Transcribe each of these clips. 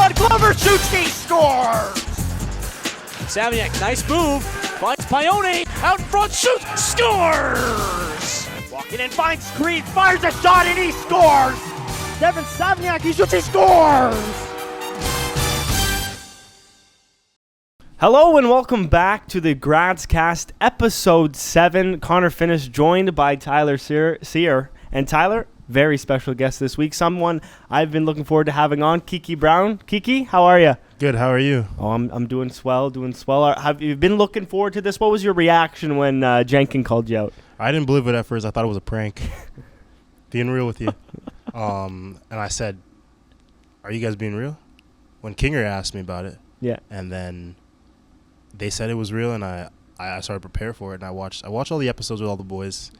front. Glover shoots, he scores! Savignac, nice move. Finds Pione. Out in front, shoots, scores! Walking in, finds screen, fires a shot, and he scores! Devin Savignac, he shoots, he scores! Hello and welcome back to the Gradscast episode 7. Connor finished, joined by Tyler Sear. And Tyler, very special guest this week. Someone I've been looking forward to having on, Kiki Brown. Kiki, how are you? Good, how are you? Oh, I'm doing swell. Have you been looking forward to this? What was your reaction when Jenkin called you out? I didn't believe it at first. I thought it was a prank. Being real with you. And I said, are you guys being real? When Kinger asked me about it. Yeah. And then they said it was real, and I started to prepare for it, and I watched all the episodes with all the boys.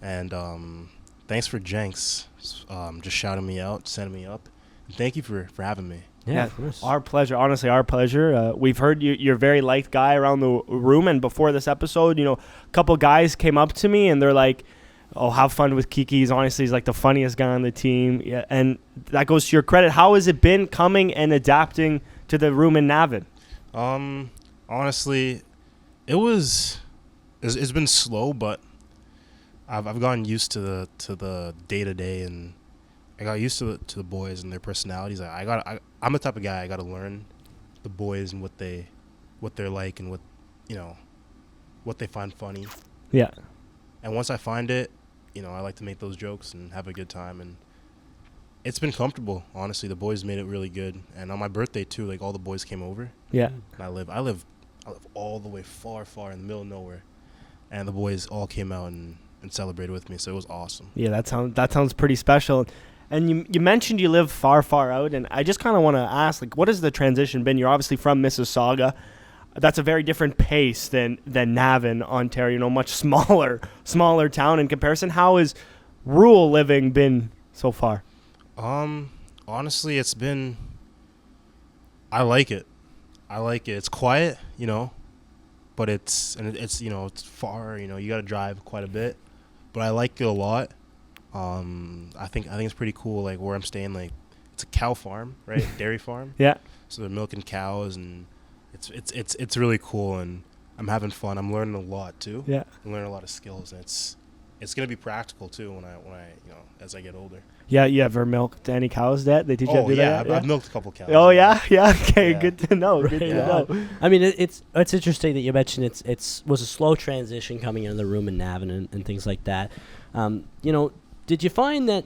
And thanks for Jenks just shouting me out, sending me up. And thank you for having me. Yeah, of course. Our pleasure. Honestly, our pleasure. We've heard you're a very liked guy around the room, and before this episode, a couple guys came up to me, and they're like, oh, have fun with Kiki. He's like the funniest guy on the team. Yeah, and that goes to your credit. How has it been coming and adapting to the room in Navan? Honestly, it's been slow, but I've gotten used to the day-to-day, and I got used to the boys and their personalities. I'm the type of guy I got to learn the boys and what they're like and what they find funny. Yeah. And once I find it, I like to make those jokes and have a good time, and it's been comfortable. Honestly, the boys made it really good. And on my birthday too, all the boys came over. Yeah. And I live all the way far in the middle of nowhere, and the boys all came out and celebrated with me, so it was awesome. Yeah, that sounds pretty special. And you mentioned you live far out, and I just kind of want to ask, what has the transition been? You're obviously from Mississauga. That's a very different pace than Navan, Ontario, much smaller town in comparison. How has rural living been so far? Honestly, I like it. It's quiet, but it's far, you got to drive quite a bit, but I like it a lot. I think it's pretty cool, where I'm staying, it's a cow farm, right? Dairy farm. Yeah. So they're milking cows, and it's really cool, and I'm having fun. I'm learning a lot too. Yeah. I'm learning a lot of skills, and it's gonna be practical too when I as I get older. Yeah, you ever milked any cows that they teach you to do that? I've milked a couple cows. Oh yeah. Okay, Yeah. good to know. Right Good to know. I mean, it's interesting that you mentioned it was a slow transition coming into the room in Navan and things like that. Did you find that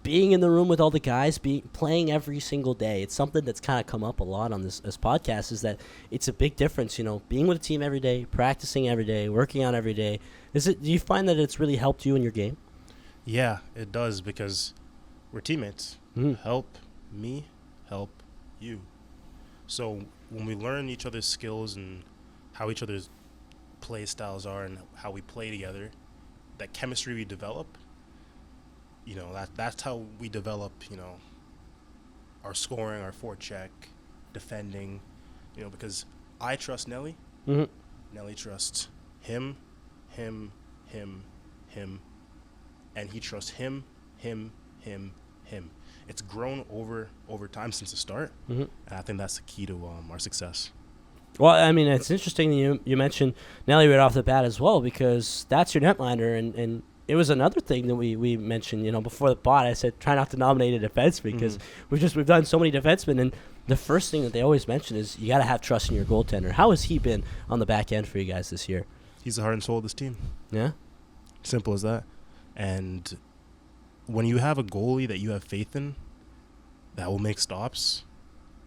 being in the room with all the guys, playing every single day, it's something that's kind of come up a lot on this podcast, is that it's a big difference, being with a team every day, practicing every day, working out every day. Do you find that it's really helped you in your game? Yeah, it does, because we're teammates. Help me, help you. So when we learn each other's skills and how each other's play styles are and how we play together, that chemistry we develop, that's how we develop, our scoring, our forecheck, defending, because I trust Nelly. Mm-hmm. Nelly trusts him, and he trusts him. It's grown over time since the start, and I think that's the key to our success. Well, I mean, it's interesting that you mentioned Nelly right off the bat as well, because that's your netliner, and it was another thing that we mentioned, before the pod. I said try not to nominate a defenseman, because we've done so many defensemen, and the first thing that they always mention is you got to have trust in your goaltender. How has he been on the back end for you guys this year? He's the heart and soul of this team. Yeah, simple as that. And when you have a goalie that you have faith in, that will make stops,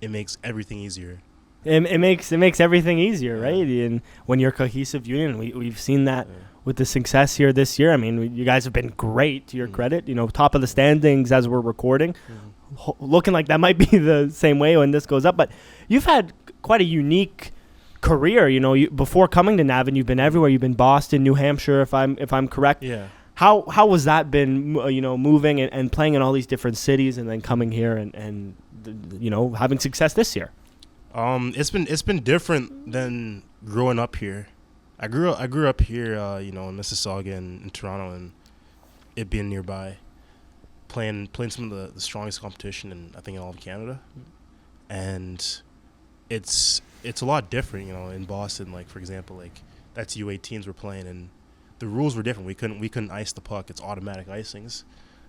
it makes everything easier. It makes everything easier, right? And when you're a cohesive unit, we've seen that with the success here this year. I mean, you guys have been great, to your credit. Top of the standings as we're recording, looking like that might be the same way when this goes up. But you've had quite a unique career. Before coming to Navan, you've been everywhere. You've been Boston, New Hampshire, if I'm correct. Yeah. How has that been? Moving and playing in all these different cities, and then coming here and having success this year. It's been different than growing up here. I grew up here, in Mississauga and in Toronto, and it being nearby, playing some of the strongest competition I think in all of Canada, and it's a lot different, you know. In Boston, like for example, like that's U18s we're playing, and the rules were different. We couldn't ice the puck. It's automatic icings.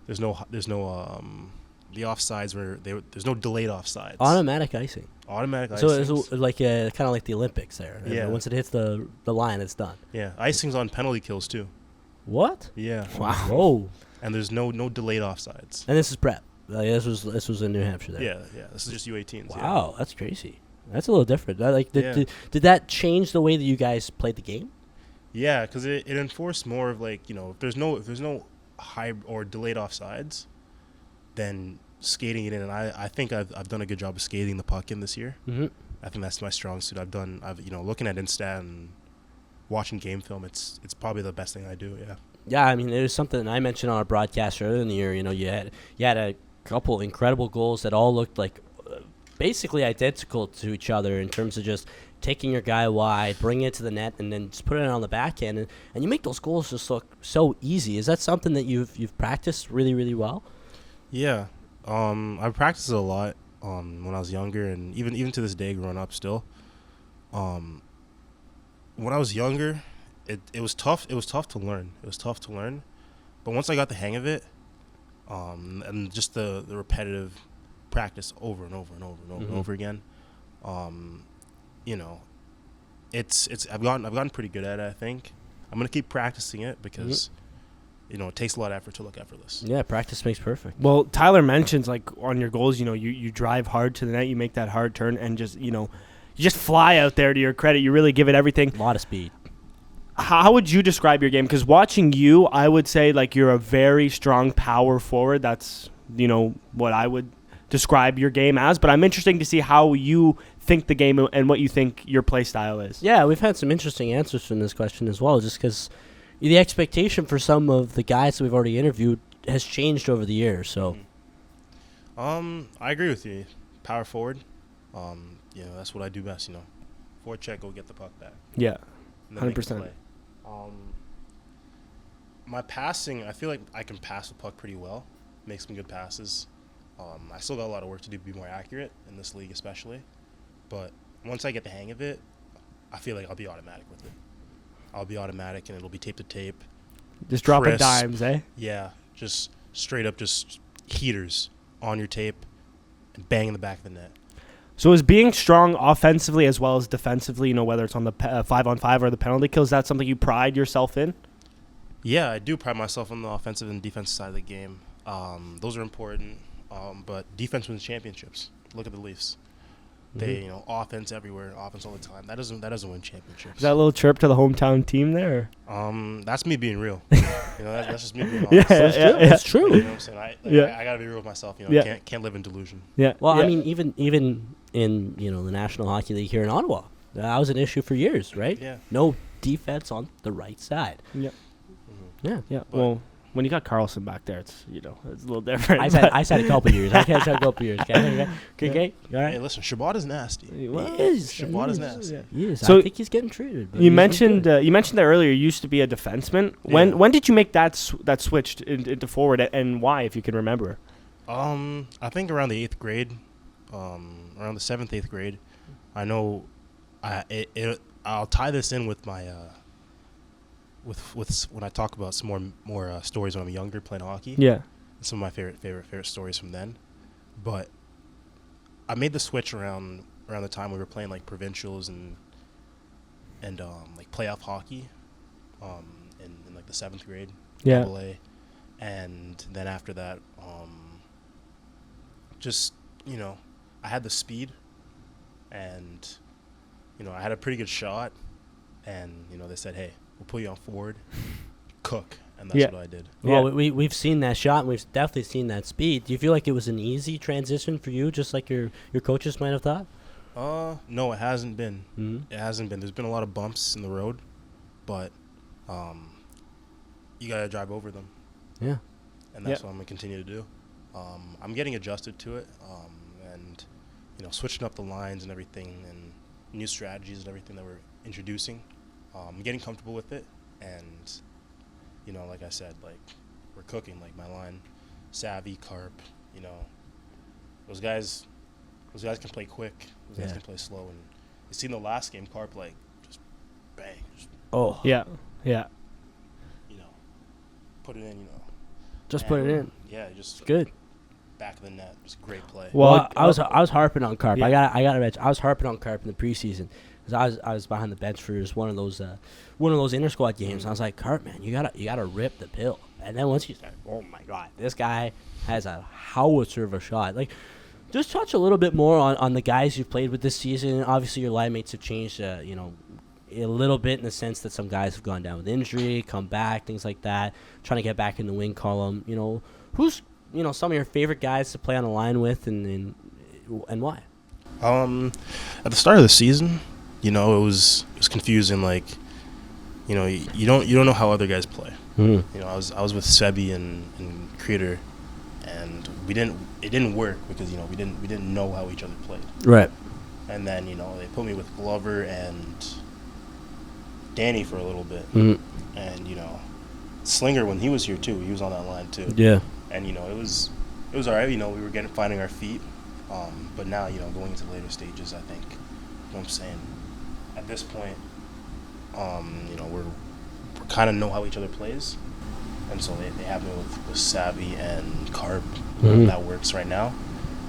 There's no the offsides where there's no delayed offsides. Automatic icing. Automatic So icings. it's like kind of like the Olympics there. Yeah. Once it hits the line, it's done. Yeah, icings on penalty kills too. What? Yeah. Wow. Whoa. And there's no delayed offsides. And this is prep. This was in New Hampshire there. Yeah. This is just U18s. Wow, that's crazy. That's a little different. Yeah. Did that change the way that you guys played the game? Yeah, because it enforced more of like, you know, if there's no high or delayed offsides, then skating it in. And I think I've done a good job of skating the puck in this year. Mm-hmm. I think that's my strong suit. I've you know, looking at Instat and watching game film, it's probably the best thing I do. Yeah. Yeah, I mean, it was something that I mentioned on our broadcast earlier in the year. You know, you had a couple incredible goals that all looked like basically identical to each other in terms of just taking your guy wide, bringing it to the net, and then just putting it on the backhand, and you make those goals just look so easy. Is that something that you've practiced really, really well? Yeah. I practiced it a lot when I was younger, and even to this day, growing up still. When I was younger, it was tough. It was tough to learn. But once I got the hang of it, and just the repetitive practice over and over and over and over and over again, you know, it's I've gotten pretty good at it. I think I'm gonna keep practicing it because you know, it takes a lot of effort to look effortless. Yeah, practice makes perfect. Well, Tyler mentions, like, on your goals, you know, you drive hard to the net, you make that hard turn, and just, you know, you just fly out there. To your credit, you really give it everything. A lot of speed. How would you describe your game? Because watching you, I would say, like, you're a very strong power forward. That's, you know, what I would describe your game as. But I'm interested to see how you think the game and what you think your play style is. Yeah, we've had some interesting answers from this question as well, just because the expectation for some of the guys that we've already interviewed has changed over the years. So, I agree with you. Power forward. You know, that's what I do best. You know, forecheck, go get the puck back. Yeah, And then make a 100%. play. My passing, I feel like I can pass the puck pretty well. Make some good passes. I still got a lot of work to do to be more accurate in this league, especially. But once I get the hang of it, I feel like I'll be automatic with it. I'll be automatic, and it'll be tape to tape. Just dropping Crisp. dimes, eh? Yeah, just straight up, just heaters on your tape and bang in the back of the net. So is being strong offensively as well as defensively, you know, whether it's on the 5-on-5 or the penalty kills, that's something you pride yourself in? Yeah, I do pride myself on the offensive and defensive side of the game. Those are important, but defense wins championships. Look at the Leafs. They, you know, offense everywhere, offense all the time. That doesn't win championships. Is that a little chirp to the hometown team there? That's me being real. You know, that's just me being honest. It's true. You know what I'm saying? I gotta be real with myself. You know, Yeah. can't live in delusion. Yeah. Well, yeah. I mean, even in, you know, the National Hockey League here in Ottawa, that was an issue for years, right? Yeah. No defense on the right side. Yeah. Yeah. Yeah. But- Well, when you got Carlson back there, it's, you know, it's a little different. I said a couple years. I can't say a couple years. Okay. All right. Hey, listen, Shabbat is nasty. He is. Shabbat is nasty. He is. So I think he's getting treated. but You he's mentioned good. that earlier. You used to be a defenseman. Yeah. When did you make that switch into forward, and why, if you can remember? I think around the 8th grade, around the 7th, 8th grade. I know, I'll tie this in with my with when I talk about some more stories when I'm younger playing hockey. Yeah. Some of my favorite stories from then. But I made the switch around the time we were playing like provincials and like playoff hockey, in like the 7th grade. Yeah. AA. And then after that, just, you know, I had the speed, and, you know, I had a pretty good shot, and, you know, they said, hey, we'll put you on forward, cook, and that's Yeah. what I did. Well, we've seen that shot, and we've definitely seen that speed. Do you feel like it was an easy transition for you, just like your coaches might have thought? No, it hasn't been. Mm-hmm. It hasn't been. There's been a lot of bumps in the road, but you gotta drive over them, Yeah. and that's what I'm gonna continue to do. I'm getting adjusted to it, and, you know, switching up the lines and everything, and new strategies and everything that we're introducing. I'm getting comfortable with it, and, you know, like I said, like, we're cooking. Like, my line, Savvy, Carp, you know, those guys, Those guys can play quick. Those guys can play slow. And you see in the last game, Carp like just bang, just, Yeah. you know, put it in. You know, Just put it in. Yeah, just Good. back of the net. Just great play. Well, I was harping on Carp. Yeah. I got to mention, I was harping on Carp in the preseason because I was behind the bench for just one of those inter squad games. And I was like, Carp, man, you gotta rip the pill. And then once you start, oh my God, this guy has a howitzer of a shot. Like, just touch a little bit more on the guys you've played with this season. Obviously, your line mates have changed, you know, a little bit in the sense that some guys have gone down with injury, come back, things like that, trying to get back in the wing column. You know, who's, you know, some of your favorite guys to play on the line with and why? At the start of the season, you know, it was confusing. Like, you know, you don't know how other guys play. Mm. You know, I was with Sebi and Creator, and it didn't work because, you know, we didn't know how each other played. Right. And then, you know, they put me with Glover and Danny for a little bit. Mm. And, you know, Slinger, when he was here too, he was on that line too. Yeah. And, you know, it was all right. You know, we were finding our feet. But now, you know, going into later stages, I think, you know what I'm saying, at this point, you know, we're kind of know how each other plays. And so they have me with Savvy and Carp. You know, that works right now.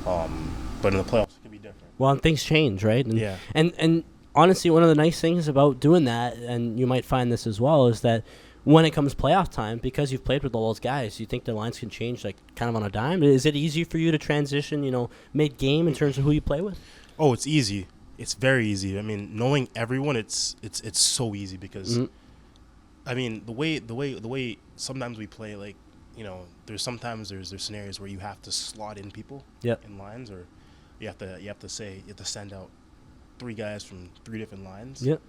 But in the playoffs, it could be different. Well, and things change, right? And, Yeah. And honestly, one of the nice things about doing that, and you might find this as well, is that when it comes playoff time, because you've played with all those guys, you think the lines can change like kind of on a dime. Is it easy for you to transition, you know, mid-game in terms of who you play with? Oh, it's easy. It's very easy. I mean, knowing everyone, it's so easy because, I mean, the way sometimes we play, like, you know, there's scenarios where you have to slot in people in lines, or you have to send out 3 guys from 3 different lines. Yep.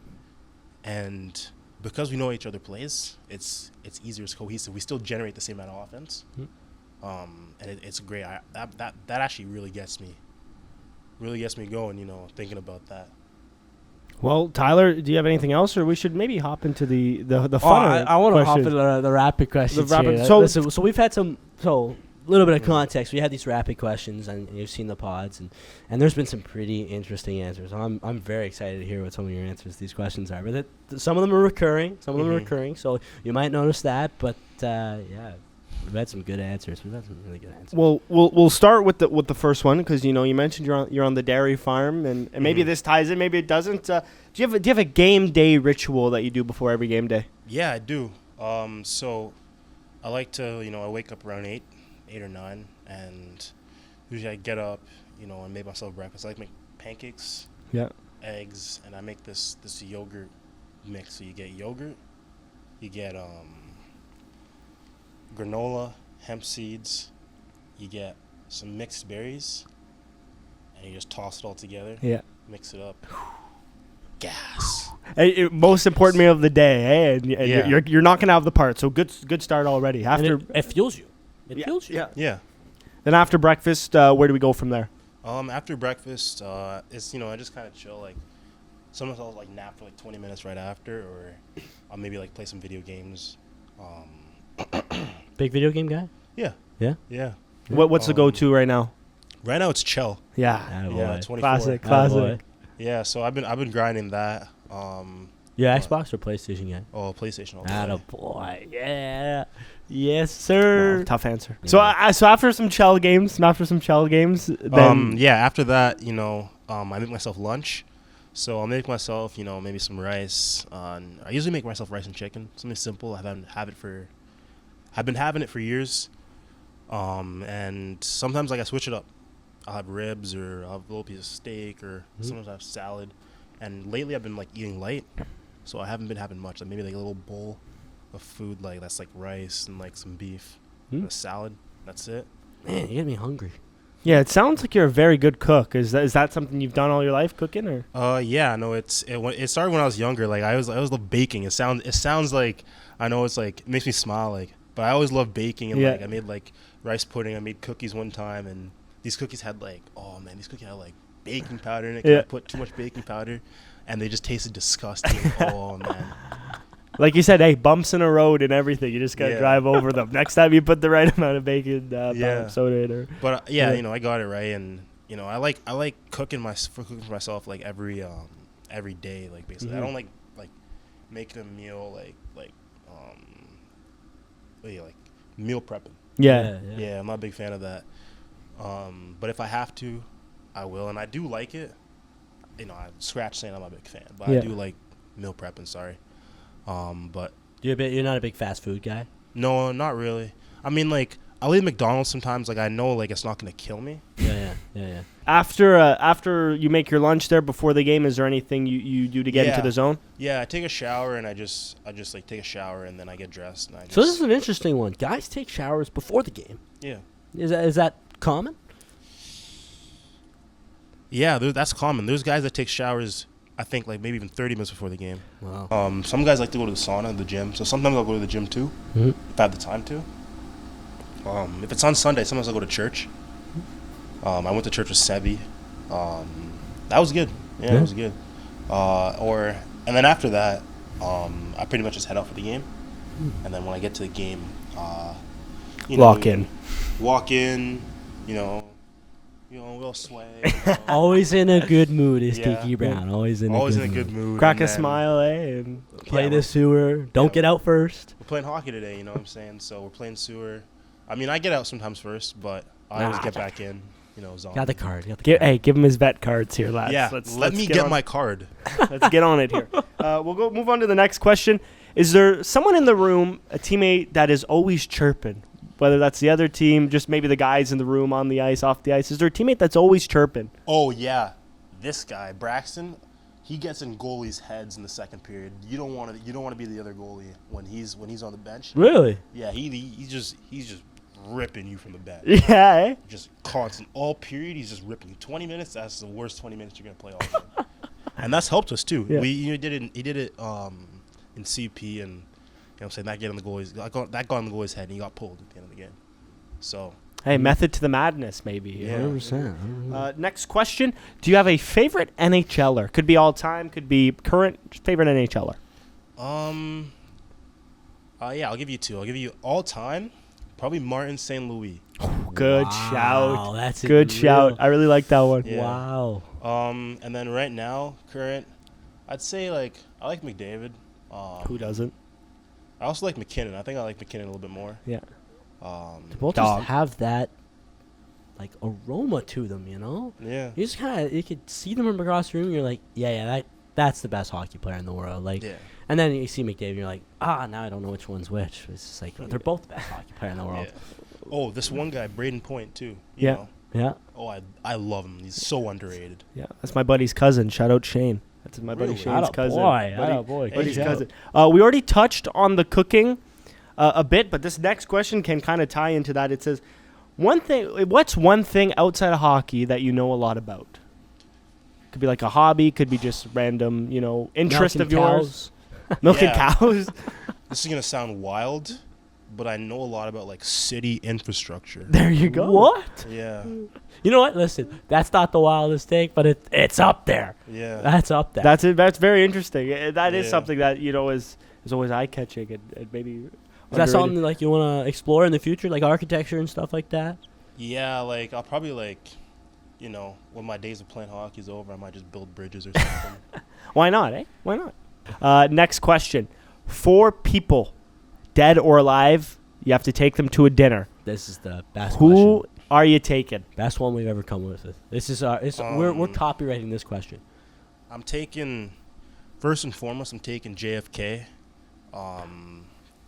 And because we know each other plays, it's easier, it's cohesive. We still generate the same amount of offense. And it's great. That actually really gets me going, you know, thinking about that. Well, Tyler, do you have anything else, or we should maybe hop into the fun? I want to hop into the rapid questions here. So we've had a little bit of context. We had these rapid questions, and you've seen the pods, and there's been some pretty interesting answers. I'm very excited to hear what some of your answers to these questions are. But some of them are recurring. So you might notice that. But yeah, we've had some good answers. We've had some really good answers. Well, we'll start with the first one because, you know, you mentioned you're on the dairy farm, and maybe this ties in, maybe it doesn't. Do you have a game day ritual that you do before every game day? Yeah, I do. So I like to, you know, I wake up around 8 or 9, and usually I get up, you know, and make myself breakfast. I like to make pancakes, eggs, and I make this yogurt mix. So you get yogurt, you get granola, hemp seeds, you get some mixed berries, and you just toss it all together. Yeah. Mix it up. Gas. Most important meal of the day, and you're knocking out the part. So good start already. After it fuels you. It fuels you. Yeah. Then after breakfast, where do we go from there? After breakfast, it's, you know, I just kind of chill. Like, sometimes I'll like nap for like 20 minutes right after, or I'll maybe like play some video games. Big video game guy? Yeah. Yeah? What's the go-to right now? Right now it's Chell. Yeah. Yeah, 24. Classic. Yeah, so I've been grinding that. Yeah, Xbox or PlayStation guy? Oh, PlayStation. Attaboy. Yeah. Yes, sir. No, tough answer. Yeah. So after some Chell games, then after that, you know, I make myself lunch. So I'll make myself, you know, maybe some rice. I usually make myself rice and chicken, something simple. I've been having it for years. And sometimes like I switch it up. I'll have ribs, or I'll have a little piece of steak, or sometimes I have salad. And lately I've been like eating light, so I haven't been having much. Like maybe like a little bowl of food, like that's like rice and like some beef, and a salad. That's it. Man, you get me hungry. Yeah, it sounds like you're a very good cook. Is that something you've done all your life, cooking, or? Yeah, no, it started when I was younger. Like I was love baking. It sounds like, I know it's like, it makes me smile, like, but I always loved baking, and like I made like rice pudding. I made cookies one time, and these cookies had like, baking powder in it. I put too much baking powder, and they just tasted disgusting. Oh man. Like you said, hey, bumps in a road and everything. You just gotta drive over them. Next time you put the right amount of baking soda in. But you know, I got it right, and you know, I like cooking for myself like every day, like basically. I don't like making a meal like meal prepping. Yeah. Yeah, I'm not a big fan of that. But if I have to, I will, and I do like it. You know, I scratch saying I'm not a big fan, but I do like meal prepping. Sorry, but You're not a big fast food guy? no, not really. I mean, like I'll eat McDonald's sometimes. Like I know, like it's not gonna kill me. Yeah. After you make your lunch there before the game, is there anything you do to get into the zone? Yeah, I take a shower and I just like take a shower and then I get dressed and I just. So this is an interesting one. Guys take showers before the game. Yeah. Is that common? Yeah, that's common. There's guys that take showers, I think, like maybe even 30 minutes before the game. Wow. Some guys like to go to the sauna and the gym, so sometimes I'll go to the gym too, if I have the time to. If it's on Sunday, sometimes I'll go to church. I went to church with Sebi. That was good. Yeah, it was good. And then after that, I pretty much just head out for the game. And then when I get to the game, Walk in, we'll sway. Always in a good mood is Yeah. Kiki Brown. Always in a good mood. crack and a then smile, and Play the sewer. Don't get out first. We're playing hockey today, you know what I'm saying? So we're playing sewer. I mean, I get out sometimes first, but I always get back in, zone. Got the card. give him his vet cards here, lads. Yeah, let me get my card. Let's get on it here. We'll move on to the next question. Is there someone in the room, a teammate that is always chirping? Whether that's the other team, just maybe the guys in the room, on the ice, off the ice. Is there a teammate that's always chirping? Oh, yeah. This guy, Braxton, he gets in goalies' heads in the second period. You don't want to be the other goalie when he's on the bench. Really? Yeah, he's just ripping you from the bench. Yeah, eh? Just constant. All period, he's just ripping you. 20 minutes, that's the worst 20 minutes you're going to play all game. And that's helped us, too. Yeah. He did it in CP, and you know what I'm saying, that got in the goalie's head, and he got pulled at the end of the game. So. Hey, method to the madness, maybe. Yeah. 100%. Next question. Do you have a favorite NHLer? Could be all time, could be current. Favorite NHLer? Yeah, I'll give you two. I'll give you all time, probably Martin St. Louis. Good Wow, shout. that's a Good real- shout. I really like that one. Yeah. Wow. And then right now, current, I'd say I like McDavid. Who doesn't? I also like McKinnon. I think I like McKinnon a little bit more. Yeah. They both Dog. just have that like aroma to them, you know? Yeah. You just you could see them from across the room, you're like, that's the best hockey player in the world. Like Yeah. and then you see McDavid and you're like, now I don't know which one's which. It's just like they're both the best hockey player in the world. Yeah. Oh, this one guy, Braden Point, too. Yeah. know. Yeah. Oh, I love him. He's so underrated. Yeah, that's my buddy's cousin. Shout out Shane. That's my buddy Really? Shane's cousin. Boy. Buddy's Hey, cousin. We already touched on the cooking a bit, but this next question can kind of tie into that. It says, what's one thing outside of hockey that you know a lot about? Could be like a hobby, could be just random, interest of yours. Milking cows. This is going to sound wild, but I know a lot about city infrastructure. There you go. What? Yeah. You know what? Listen, that's not the wildest take, but it's up there. Yeah. That's up there. That's it. That's very interesting. That is Yeah. something that is always eye catching and maybe. Is that underrated. something you want to explore in the future, like architecture and stuff like that? Yeah, I'll probably when my days of playing hockey is over, I might just build bridges or something. Why not? Why not? Next question: 4 people, dead or alive, you have to take them to a dinner. This is the best Who question. are you taking? Best one we've ever come with. This is we're copywriting this question. I'm taking, first and foremost, JFK.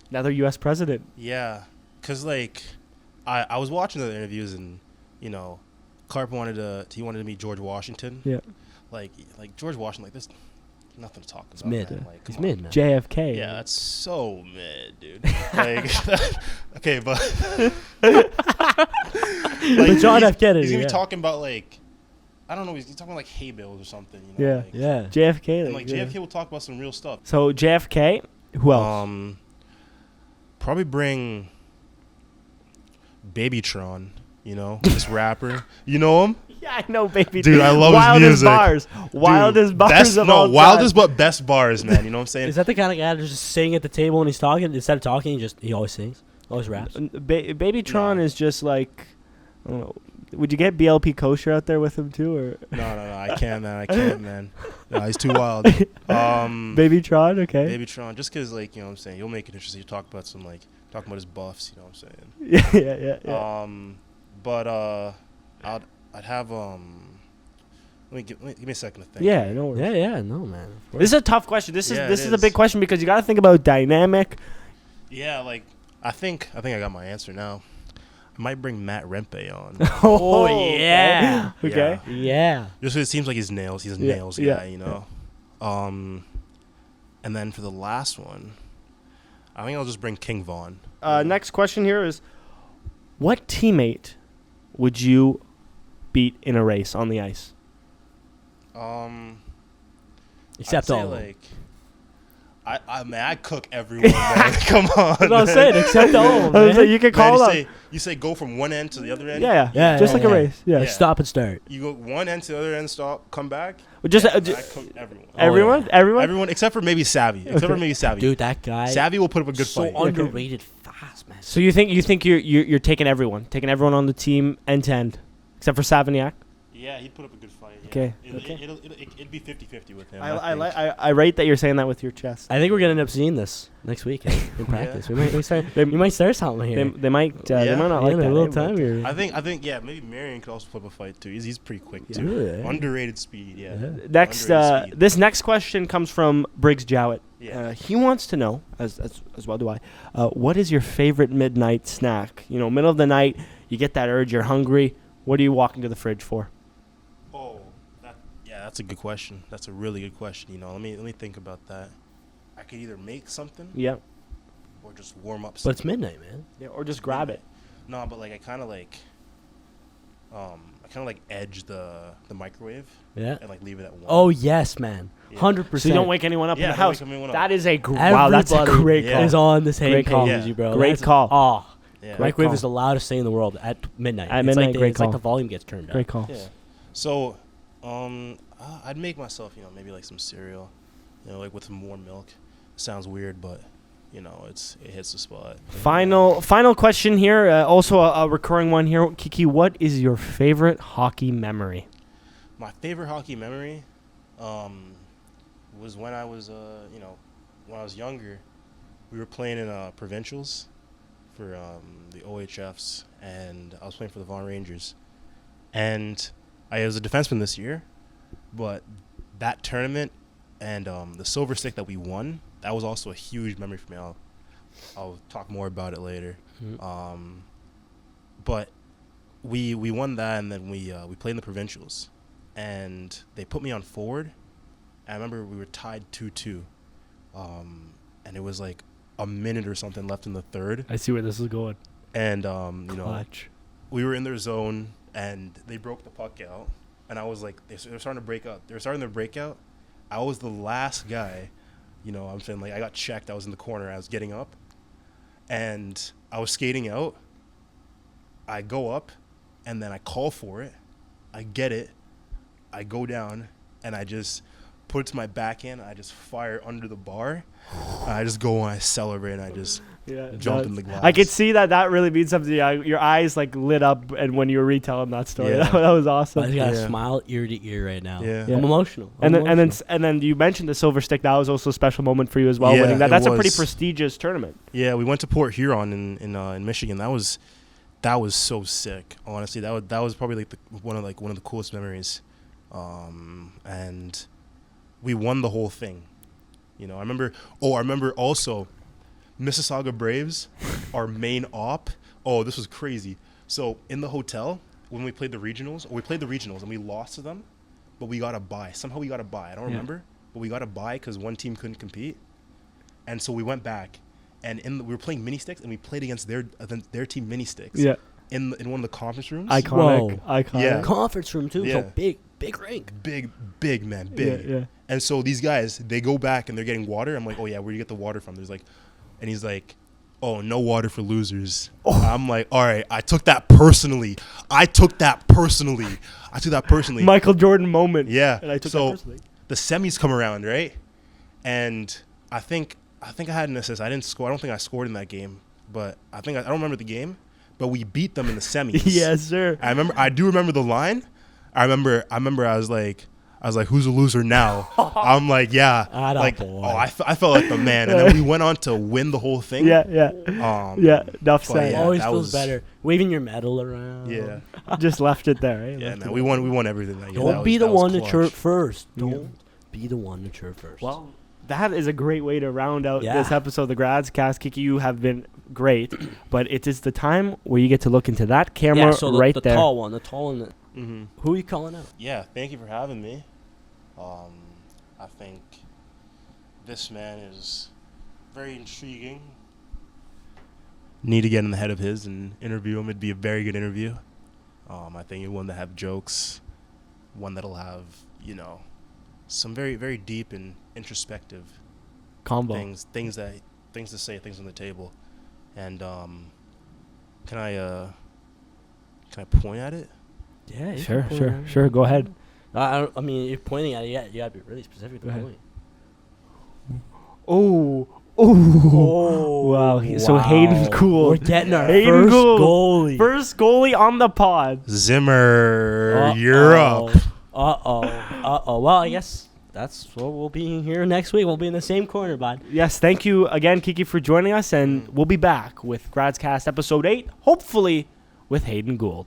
Another U.S. president. Yeah, because I was watching the interviews and Carp wanted to meet George Washington. Yeah. Like George Washington, there's nothing to talk about. It's mid. Man. He's Come on. mid, man. JFK. Yeah, that's so mid, dude. Okay, but But John F. Kennedy. he's gonna yeah. be talking about I don't know. He's talking about hay bales or something. Yeah. Yeah. JFK. And JFK will talk about some real stuff. So JFK. Who else? Probably bring Babytron. This rapper. You know him? Yeah, I know, baby. Dude, I love his Wildest music. bars. Wildest Dude, bars of all time. wildest but best bars, man. You know what I'm saying? Is that the kind of guy that's just sitting at the table when he's talking? Instead of talking, he always sings, always raps. Babytron No. is just I don't know, Would you get BLP kosher out there with him too, or No, I can't, man. No, he's too wild. Baby Tron? Okay. Baby Tron, just because, like, you know what I'm saying, you'll make it interesting. You talk about talking about his buffs, you know what I'm saying. Yeah. But I'd have give me a second to think. Yeah, no worries. Yeah, no, man. This is a tough question. This Yeah, is it a big is. question because you got to think about dynamic. Yeah, like I think I got my answer now. I might bring Matt Rempe on. Oh, yeah. Okay. Yeah. Just 'cause it seems like he's a nails guy, yeah. you know. And then for the last one, I think I'll just bring King Vaughn. Next question here is, what teammate would you beat in a race on the ice? Except I'd say, all of them. like, I cook everyone. Man. Come on. That's what I'm saying, except all of them, I was man. like, you can Man, call up. you say go from one end to the other end. Yeah. Yeah, Just yeah, like a yeah. race. Yeah. Like, stop and start. You go one end to the other end, stop, come back. Just I cook everyone. everyone. Everyone except for maybe Savvy. Dude, that guy. Savvy will put up a good so fight. underrated fast, man. So you think you're taking everyone on the team end to end, except for Savignac? Yeah, he'd put up a good fight. Yeah. Okay. It'd be 50-50 with him. I rate that you're saying that with your chest. I think we're gonna end up seeing this next week in practice. We might start something here. They might not Yeah, like in that. a little but- time here. I think yeah, maybe Marion could also put up a fight too. He's pretty quick too. Yeah. Underrated speed, yeah. Yeah. Next, Underrated speed. this next question comes from Briggs Jowett. Yeah. He wants to know, as well do I, what is your favorite midnight snack? You know, middle of the night, you get that urge, you're hungry. What are you walking to the fridge for? That's a good question. That's a really good question. You know, let me think about that. I could either make something Yeah. or just warm up But something. it's midnight, man. Yeah, or just grab it. No, but like I kind of edge the microwave Yeah. and like leave it at 1. Oh yes, man. Yeah. 100%. So you don't wake anyone up in Yeah, the don't house. wake anyone up. That is a wow. That's a Everybody great Yeah. call. is on the same Great call. page Yeah. as you, bro. Great That's- call. Oh, Yeah. Great microwave call. is the loudest thing in the world at midnight. At It's midnight, like great it's like call. the volume gets turned down. Great call. Yeah. So, I'd make myself, maybe like some cereal, like with some warm milk. Sounds weird, but it hits the spot. Final question here. Also a recurring one here. Kiki, what is your favorite hockey memory? My favorite hockey memory, was when I was, when I was younger. We were playing in provincials for the OHFs, and I was playing for the Vaughan Rangers. And I was a defenseman this year, but that tournament and the silver stick that we won, that was also a huge memory for me. I'll talk more about it later. Mhm. But we won that, and then we played in the provincials, and they put me on forward. I remember we were tied 2-2, and it was like a minute or something left in the third, I see where this is going. and Clutch. we were in their zone, and they broke the puck out, and I was like, they're starting to break out. They were starting to break out. I was the last guy, I'm saying, like, I got checked. I was in the corner. I was getting up, and I was skating out. I go up, and then I call for it. I get it. I go down, and I just put it to my backhand. I just fire under the bar. I just go and I celebrate, and I just jump in the glass. I could see that really means something. Your eyes like lit up, and when you were retelling that story, Yeah. that was awesome. I just got a Yeah. smile ear to ear right now. Yeah. I'm emotional. And I'm then emotional. you mentioned the silver stick. That was also a special moment for you as well. Yeah, Winning that. it That's a pretty was. prestigious tournament. Yeah, we went to Port Huron in Michigan. That was so sick. Honestly, that was probably like one of the coolest memories. And we won the whole thing. I remember also Mississauga Braves, our main op. Oh, this was crazy. So in the hotel when we played the regionals, and we lost to them, but we got a bye. Somehow we got a bye. I don't remember, but we got a bye because one team couldn't compete, and so we went back, and we were playing mini sticks, and we played against their team mini sticks. Yeah, In one of the conference rooms. iconic. Whoa. Iconic. Yeah. Conference room too. Yeah. So big rink. Big man, big. Yeah. And so these guys, they go back and they're getting water. I'm like, oh yeah, where do you get the water from? And he's like, oh, no water for losers. I'm like, all right, I took that personally. Michael Jordan moment. Yeah. And I took So that personally. the semis come around, right? And I think I had an assist. I didn't score. I don't think I scored in that game, but I don't remember the game. but we beat them in the semis. Yes, sir. I do remember the line. I remember I was like, who's a loser now? I'm like, yeah. Like, I felt like the man. And then we went on to win the whole thing. Yeah. Yeah. Enough but said. yeah, Always that feels was- better. Waving your medal around. Yeah. Just left it there. Right? Yeah, Left man. it We won everything that year. Don't be the one to chirp chirp. first. Yeah. Don't be the one to chirp first. Well, that is a great way to round out Yeah. this episode of the Gradscast. Kiki, you have been great, but it is the time where you get to look into that camera yeah, so right the there. tall one. That, Mm-hmm. who are you calling out? Yeah, thank you for having me. I think this man is very intriguing. Need to get in the head of his and interview him. It'd be a very good interview. I think you're one that have jokes, one that'll have, some very, very deep and introspective Combo. things to say, things on the table. And can I point at it? Yeah, you Sure, can sure, point sure. Go ahead. I mean, you're pointing at it. You gotta be really specific to Go the ahead. point. Oh. Wow. So Hayden Gould. We're getting our Hayden first Gould. goalie. First goalie on the pod. Zimmer, you're up. Well, I guess that's what we'll be here next week. We'll be in the same corner, bud. Yes, thank you again, Kiki, for joining us, and we'll be back with Gradscast episode 8, hopefully with Hayden Gould.